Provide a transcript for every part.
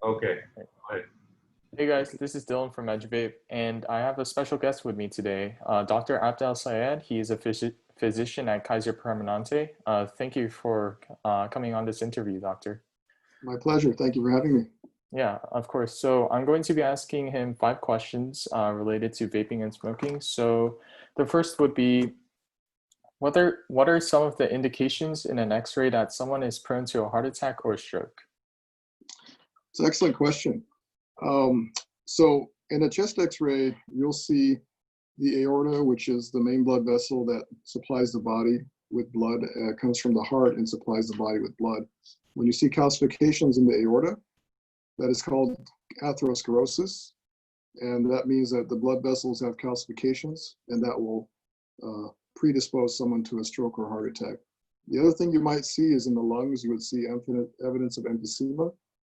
Okay. Right. Hey guys, this is Dylan from Vape, and I have a special guest with me today, Dr. Abdel Sayed. He is a physician at Kaiser Permanante. Thank you for coming on this interview, doctor. My pleasure. Thank you for having me. Yeah, of course. So I'm going to be asking him 5 questions related to vaping and smoking. So the first would be, what are some of the indications in an X-ray that someone is prone to a heart attack or stroke? It's an excellent question. So in a chest X-ray, you'll see the aorta, which is the main blood vessel that supplies the body with blood, comes from the heart and supplies the body with blood. When you see calcifications in the aorta, that is called atherosclerosis, and that means that the blood vessels have calcifications, and that will predispose someone to a stroke or heart attack. The other thing you might see is in the lungs, you would see evidence of emphysema,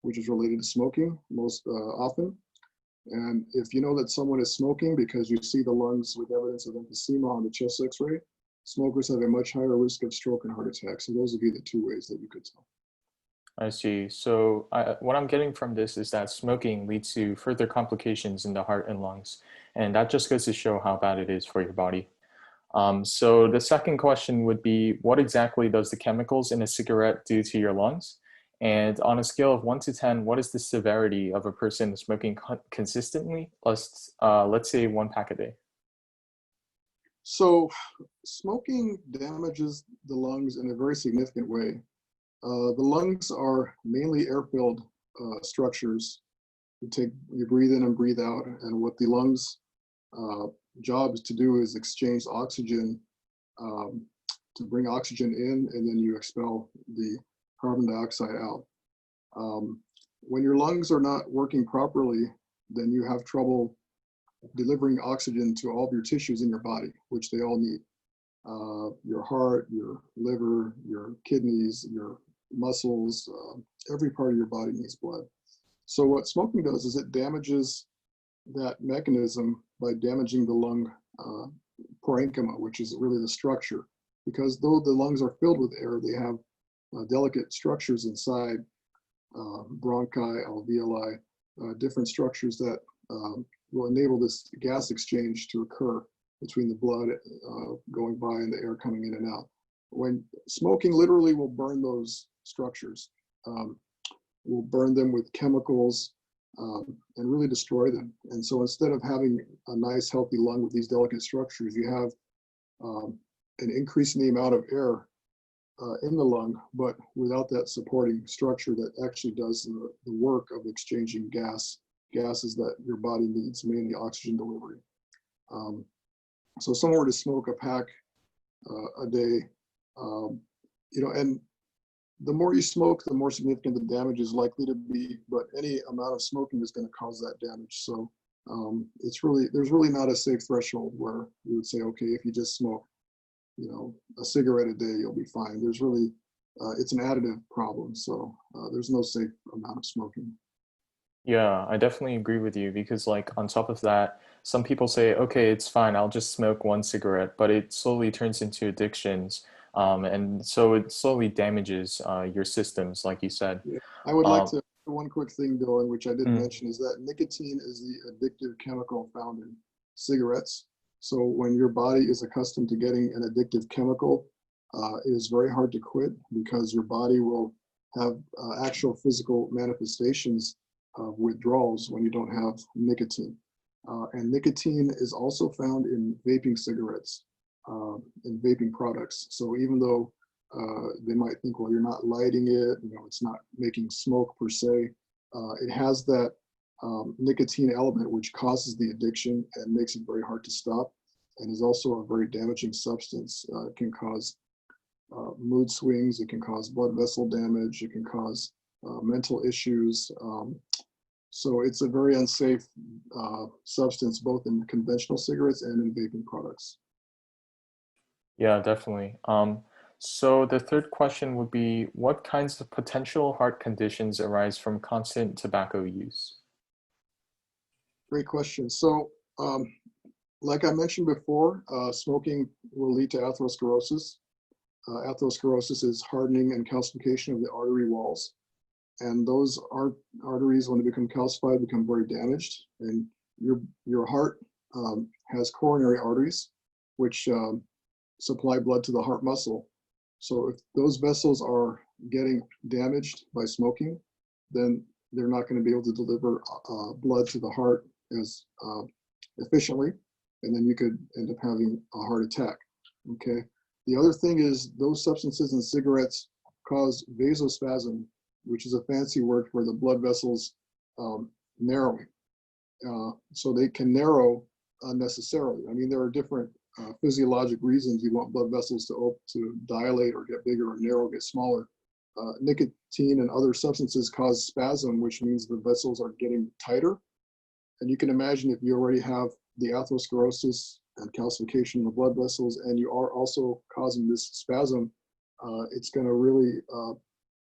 which is related to smoking most often. And if you know that someone is smoking because you see the lungs with evidence of emphysema on the chest X-ray, smokers have a much higher risk of stroke and heart attack. So those would be the 2 ways that you could tell. I see. So what I'm getting from this is that smoking leads to further complications in the heart and lungs, and that just goes to show how bad it is for your body. So the second question would be, what exactly does the chemicals in a cigarette do to your lungs? And on a scale of 1 to 10, what is the severity of a person smoking consistently? Let's say 1 pack a day. So smoking damages the lungs in a very significant way. The lungs are mainly air-filled structures. You breathe in and breathe out, and what the lungs' job is to do is exchange oxygen to bring oxygen in, and then you expel the carbon dioxide out. When your lungs are not working properly, then you have trouble delivering oxygen to all of your tissues in your body, which they all need. Your heart, your liver, your kidneys, your muscles, every part of your body needs blood. So what smoking does is it damages that mechanism by damaging the lung parenchyma, which is really the structure. Because though the lungs are filled with air, they have delicate structures inside, bronchi, alveoli, different structures that will enable this gas exchange to occur between the blood going by and the air coming in and out. When smoking literally will burn those structures, will burn them with chemicals and really destroy them. And so instead of having a nice healthy lung with these delicate structures, you have an increase in the amount of air in the lung, but without that supporting structure that actually does the work of exchanging gases that your body needs, mainly oxygen delivery. So if someone were to smoke a pack a day, and the more you smoke, the more significant the damage is likely to be, but any amount of smoking is going to cause that damage. So there's really not a safe threshold where you would say, okay, if you just smoke, a cigarette a day, you'll be fine. There's really, it's an additive problem. So there's no safe amount of smoking. Yeah, I definitely agree with you because on top of that, some people say, okay, it's fine, I'll just smoke 1 cigarette, but it slowly turns into addictions. And so it slowly damages your systems, like you said. Yeah. I would like to, one quick thing, Dylan, which I didn't Mm. mention, is that nicotine is the addictive chemical found in cigarettes. So when your body is accustomed to getting an addictive chemical, it is very hard to quit because your body will have actual physical manifestations of withdrawals when you don't have nicotine. And nicotine is also found in vaping cigarettes, in vaping products. So even though they might think, well, you're not lighting it, it's not making smoke per se, it has that nicotine element which causes the addiction and makes it very hard to stop, and is also a very damaging substance. It can cause mood swings, it can cause blood vessel damage, it can cause mental issues. So it's a very unsafe substance, both in conventional cigarettes and in vaping products. Yeah, definitely. So the third question would be, what kinds of potential heart conditions arise from constant tobacco use? Great question. So like I mentioned before, smoking will lead to atherosclerosis. Atherosclerosis is hardening and calcification of the artery walls. and those arteries, when they become calcified, become very damaged. And your heart has coronary arteries, which supply blood to the heart muscle. So if those vessels are getting damaged by smoking, then they're not going to be able to deliver blood to the heart as efficiently, and then you could end up having a heart attack. Okay. The other thing is those substances in cigarettes cause vasospasm, which is a fancy word for the blood vessels narrowing. So they can narrow unnecessarily. I mean, there are different physiologic reasons you want blood vessels to dilate or get bigger or narrow, get smaller. Nicotine and other substances cause spasm, which means the vessels are getting tighter. And you can imagine if you already have the atherosclerosis and calcification in the blood vessels, and you are also causing this spasm, it's going to really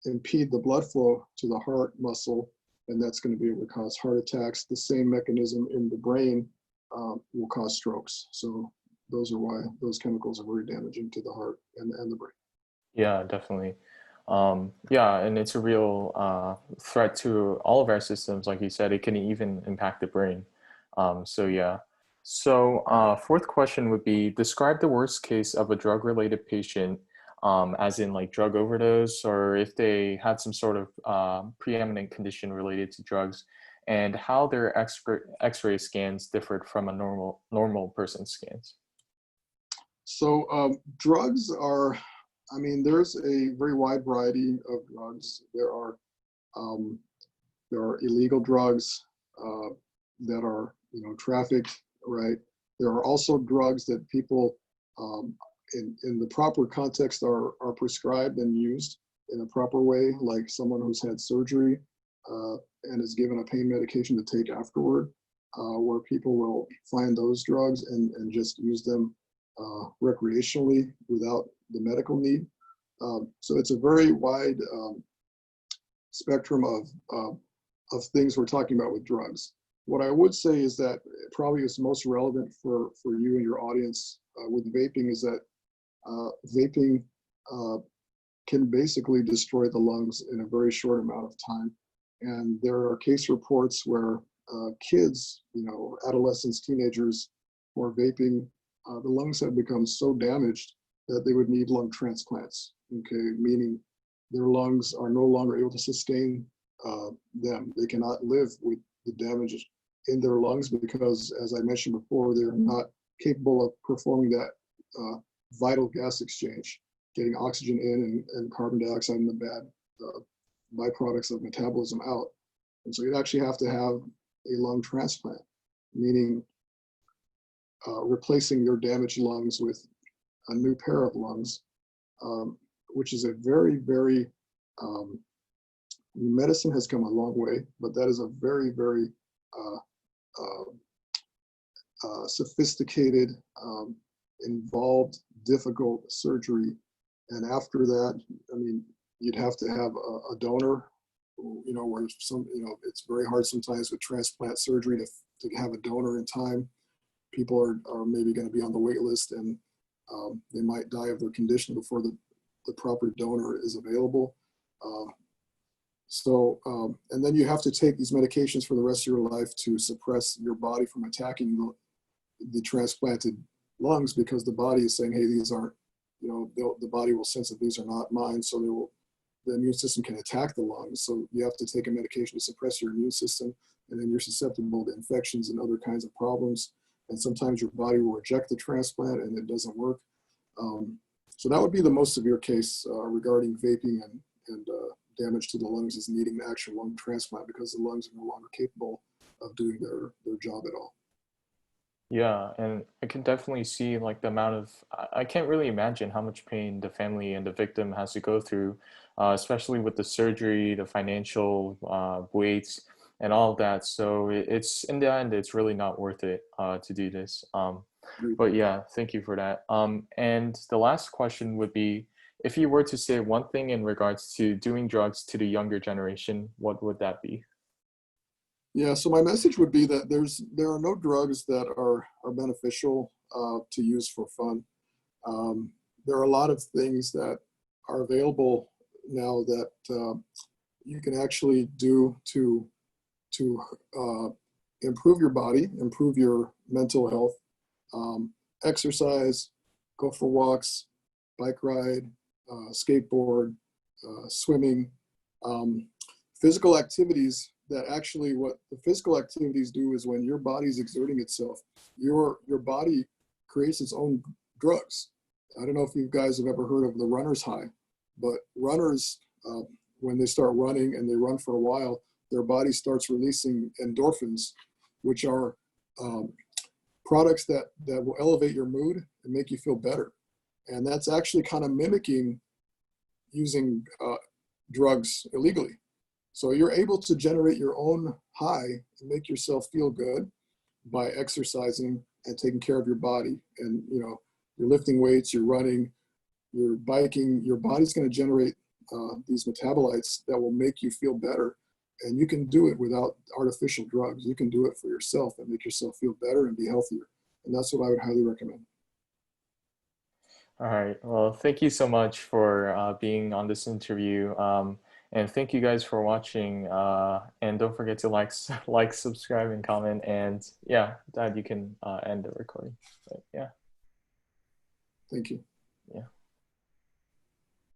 impede the blood flow to the heart muscle, and that's going to be able to cause heart attacks. The same mechanism in the brain will cause strokes. So those are why those chemicals are very damaging to the heart and the brain. Yeah, definitely. Yeah, and it's a real threat to all of our systems. Like you said, it can even impact the brain. So yeah. So fourth question would be, describe the worst case of a drug-related patient, as in like drug overdose, or if they had some sort of preeminent condition related to drugs, and how their X-ray scans differed from a normal person's scans. So drugs are, I mean, there's a very wide variety of drugs. There are illegal drugs that are, trafficked, right? There are also drugs that people in the proper context are prescribed and used in a proper way, like someone who's had surgery and is given a pain medication to take afterward, where people will find those drugs and just use them recreationally without the medical need. So it's a very wide spectrum of things we're talking about with drugs. What I would say is that probably is most relevant for you and your audience with vaping is that vaping can basically destroy the lungs in a very short amount of time. And there are case reports where kids, adolescents, teenagers who are vaping, the lungs have become so damaged that they would need lung transplants, okay, meaning their lungs are no longer able to sustain them. They cannot live with the damage in their lungs because, as I mentioned before, they're not capable of performing that vital gas exchange, getting oxygen in and carbon dioxide and the bad byproducts of metabolism out. And so you'd actually have to have a lung transplant, meaning replacing your damaged lungs with a new pair of lungs, which is a very, very, medicine has come a long way, but that is a very, very sophisticated, involved, difficult surgery. And after that, I mean, you'd have to have a donor, where it's very hard sometimes with transplant surgery to have a donor in time. People are maybe going to be on the wait list and they might die of their condition before the proper donor is available. And then you have to take these medications for the rest of your life to suppress your body from attacking the transplanted lungs, because the body is saying, hey, these aren't, the body will sense that these are not mine, so the immune system can attack the lungs. So you have to take a medication to suppress your immune system, and then you're susceptible to infections and other kinds of problems. And sometimes your body will reject the transplant and it doesn't work. So that would be the most severe case regarding vaping and damage to the lungs, is needing an actual lung transplant because the lungs are no longer capable of doing their job at all. Yeah, and I can definitely see like the amount of, I can't really imagine how much pain the family and the victim has to go through, especially with the surgery, the financial weights, and all of that. So it's in the end, it's really not worth it to do this. But yeah, thank you for that. And the last question would be, if you were to say one thing in regards to doing drugs to the younger generation, what would that be? Yeah, so my message would be that there are no drugs that are beneficial to use for fun. There are a lot of things that are available now that you can actually do to improve your body, improve your mental health, exercise, go for walks, bike ride, skateboard, swimming, um, physical activities. That actually, what the physical activities do is when your body's exerting itself, your body creates its own drugs. I don't know if you guys have ever heard of the runner's high, but runners, when they start running and they run for a while, their body starts releasing endorphins, which are products that will elevate your mood and make you feel better. And that's actually kind of mimicking using drugs illegally. So you're able to generate your own high and make yourself feel good by exercising and taking care of your body. And you're lifting weights, you're running, you're biking. Your body's going to generate these metabolites that will make you feel better. And you can do it without artificial drugs. You can do it for yourself and make yourself feel better and be healthier. And that's what I would highly recommend. All right. Well, thank you so much for being on this interview. And thank you guys for watching. And don't forget to like, subscribe, and comment. And yeah, Dad, you can end the recording. But yeah. Thank you. Yeah.